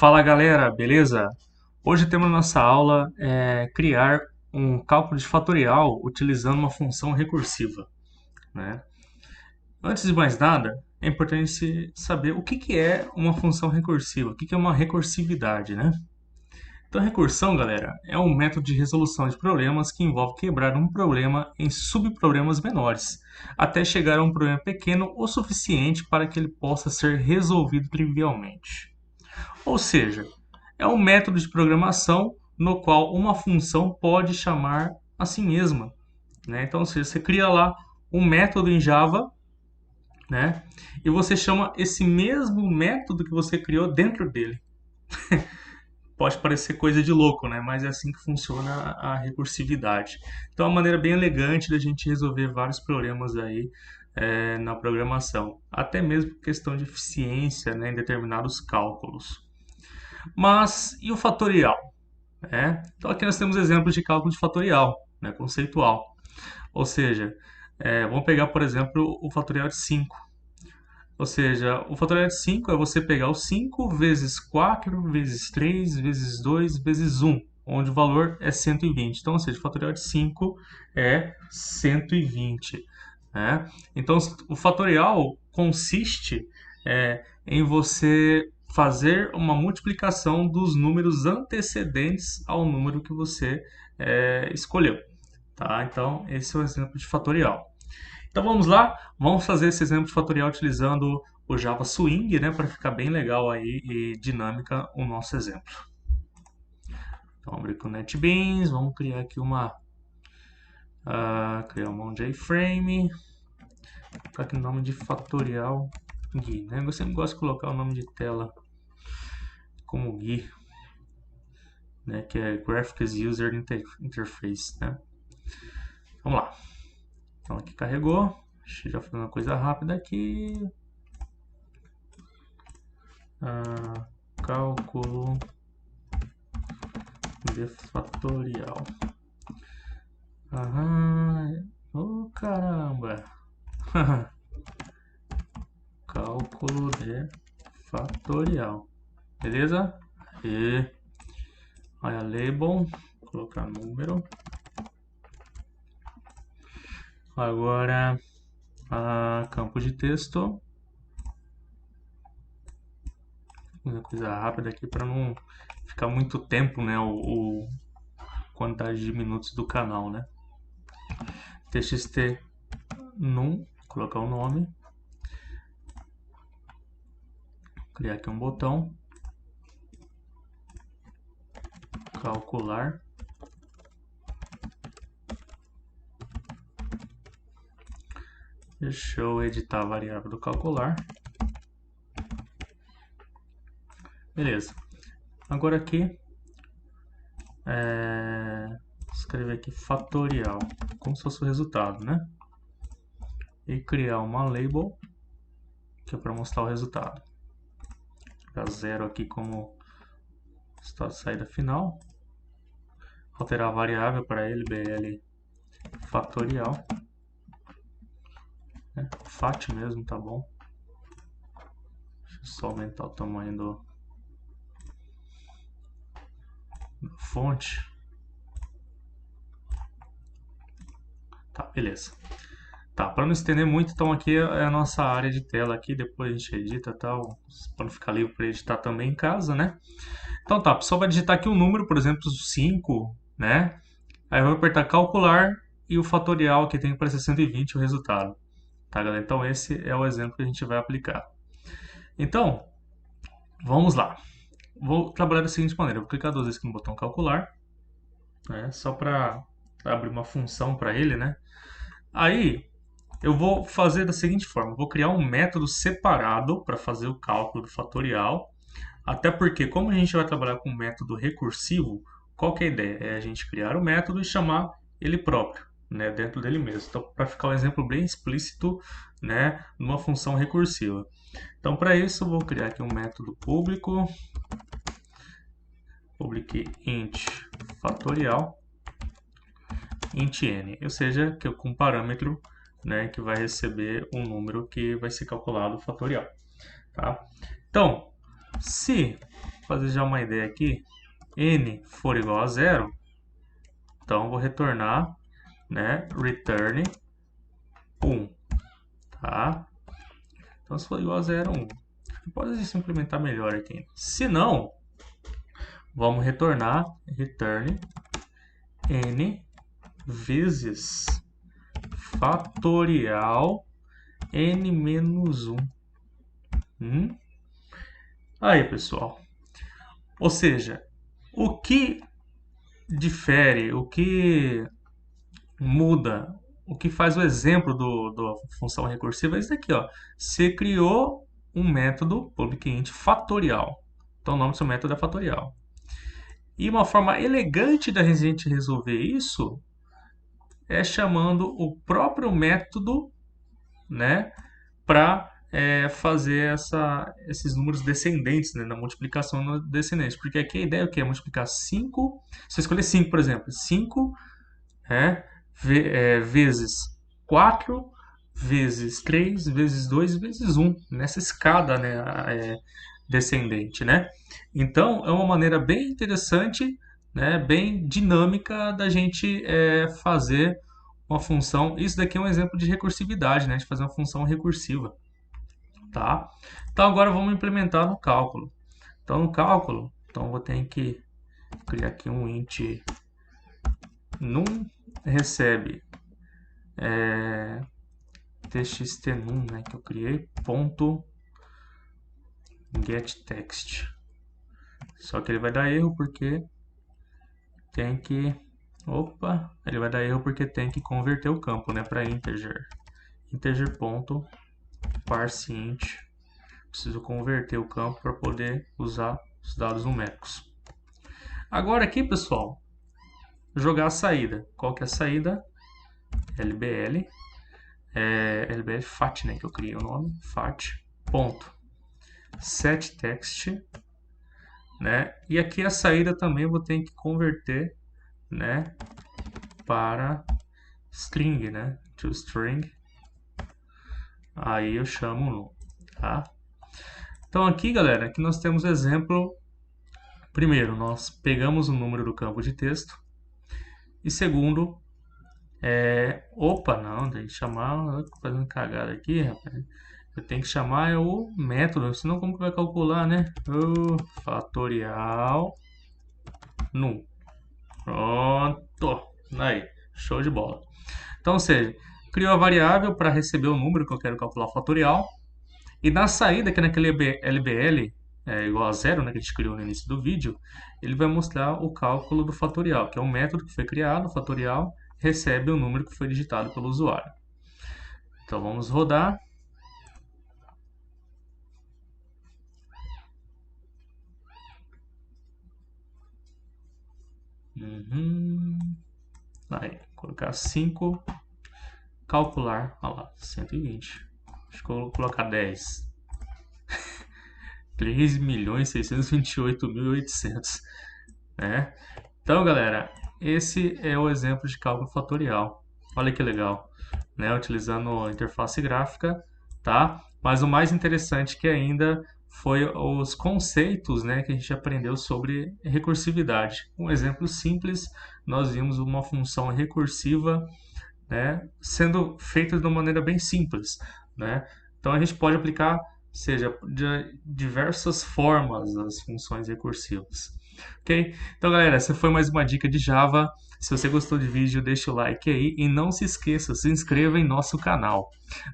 Fala galera, beleza? Hoje temos na nossa aula criar um cálculo de fatorial utilizando uma função recursiva, né? Antes de mais nada, é importante saber o que é uma função recursiva, o que é uma recursividade, né? Então, recursão, galera, é um método de resolução de problemas que envolve quebrar um problema em subproblemas menores, até chegar a um problema pequeno o suficiente para que ele possa ser resolvido trivialmente. Ou seja, é um método de programação no qual uma função pode chamar a si mesma, né? Então, se você cria lá um método em Java, né? E você chama esse mesmo método que você criou dentro dele. Pode parecer coisa de louco, né? Mas é assim que funciona a recursividade. Então, é uma maneira bem elegante da gente resolver vários problemas aí na programação, até mesmo questão de eficiência, né, em determinados cálculos. Mas e o fatorial? Então aqui nós temos exemplos de cálculo de fatorial, né, conceitual. Ou seja, vamos pegar, por exemplo, o fatorial de 5. Ou seja, o fatorial de 5 é você pegar o 5 vezes 4 vezes 3 vezes 2 vezes 1, onde o valor é 120. Então, ou seja, o fatorial de 5 é 120. Né? Então, o fatorial consiste em você fazer uma multiplicação dos números antecedentes ao número que você escolheu. Tá? Então, esse é o exemplo de fatorial. Então vamos lá, vamos fazer esse exemplo de fatorial utilizando o Java Swing, né, para ficar bem legal aí e dinâmica o nosso exemplo. Então vamos abrir com o NetBeans, vamos criar aqui criar uma JFrame, colocar aqui o nome de fatorial GUI, né? Eu sempre gosto de colocar o nome de tela como GUI, né, que é Graphics User Interface, né? Vamos lá. Então aqui carregou. Deixa eu já fazer uma coisa rápida aqui. Cálculo de fatorial. Oh, caramba. Cálculo de fatorial. Beleza? E olha, label, colocar número. Agora, campo de texto. Uma coisa rápida aqui para não ficar muito tempo, né? O quantidade de minutos do canal, né? txt num, colocar o nome. Criar aqui um botão. Calcular. Deixa eu editar a variável do calcular. Beleza. Agora aqui, escrever aqui fatorial, como se fosse o resultado, né? E criar uma label, que é para mostrar o resultado. Dar 0 aqui como estado de saída final. Alterar a variável para ele, bl fatorial. Fat mesmo, tá bom. Deixa eu só aumentar o tamanho da fonte. Tá, beleza. Tá, para não estender muito, então aqui é a nossa área de tela aqui, depois a gente edita e tal, para não ficar livre para editar também em casa, né? Então tá, a pessoa vai digitar aqui um número, por exemplo, 5, né? Aí eu vou apertar calcular e o fatorial que tem que aparecer 120 o resultado. Tá, galera? Então esse é o exemplo que a gente vai aplicar. Então, vamos lá. Vou trabalhar da seguinte maneira, eu vou clicar duas vezes aqui no botão calcular, né? Só para abrir uma função para ele, né? Aí eu vou fazer da seguinte forma, vou criar um método separado para fazer o cálculo do fatorial, até porque como a gente vai trabalhar com um método recursivo, qual que é a ideia? É a gente criar o método e chamar ele próprio, né, dentro dele mesmo. Então, para ficar um exemplo bem explícito, né, numa função recursiva. Então, para isso, eu vou criar aqui um método público, public int fatorial, int n, ou seja, que eu com um parâmetro, né, que vai receber um número que vai ser calculado fatorial. Tá? Então, se fazer já uma ideia aqui, n for igual a zero, então vou retornar, né, return 1, tá? Então se for igual a 0, 1. Pode se implementar melhor aqui. Se não, vamos retornar return n vezes fatorial n menos 1. Aí, pessoal. Ou seja, o que difere, o que muda, o que faz o exemplo da função recursiva é isso aqui, ó. Você criou um método public int fatorial. Então o nome do seu método é fatorial. E uma forma elegante da gente resolver isso é chamando o próprio método, né, para fazer esses números descendentes, né, na multiplicação descendente. Porque aqui a ideia é o quê? É multiplicar 5, se eu escolher 5, por exemplo, 5 vezes 4, vezes 3, vezes 2, vezes 1, nessa escada, né, descendente, né? Então, é uma maneira bem interessante, né, bem dinâmica da gente fazer uma função. Isso daqui é um exemplo de recursividade, né, de fazer uma função recursiva, tá? Então, agora vamos implementar no cálculo. Então, no cálculo, então vou ter que criar aqui um int num recebe txt_num, né, que eu criei, ponto getText. Só que ele vai dar erro porque tem que... Opa! Ele vai dar erro porque tem que converter o campo, né, para integer. Integer.parseInt. Preciso converter o campo para poder usar os dados numéricos. Agora aqui, pessoal, jogar a saída. Qual que é a saída? LBL. LBL fat, né, que eu criei o nome. Fat. Ponto. setText, né? E aqui a saída também eu vou ter que converter, né, para string, né? To string. Aí eu chamo no, tá? Então aqui, galera, aqui nós temos exemplo. Primeiro, nós pegamos o número do campo de texto. E segundo, opa, não, tem que chamar, fazendo cagada aqui, rapaz. Eu tenho que chamar o método, senão como que vai calcular, né? O fatorial num. Pronto. Aí, show de bola. Então, ou seja, criou a variável para receber o número que eu quero calcular o fatorial. E na saída, que é naquele LBL igual a zero, né, que a gente criou no início do vídeo, ele vai mostrar o cálculo do fatorial, que é um método que foi criado, o fatorial recebe o número que foi digitado pelo usuário. Então vamos rodar. Aí, colocar 5, calcular, olha lá, 120. Acho que eu vou colocar 10. 3.628.800, né? Então, galera, esse é o exemplo de cálculo fatorial. Olha que legal, né? Utilizando a interface gráfica, tá? Mas o mais interessante que ainda foi os conceitos, né, que a gente aprendeu sobre recursividade. Um exemplo simples, nós vimos uma função recursiva, né, sendo feita de uma maneira bem simples, né? Então a gente pode aplicar, seja de diversas formas as funções recursivas. Ok? Então, galera, essa foi mais uma dica de Java. Se você gostou do vídeo, deixa o like aí e não se esqueça, se inscreva em nosso canal.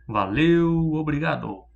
Valeu, obrigado!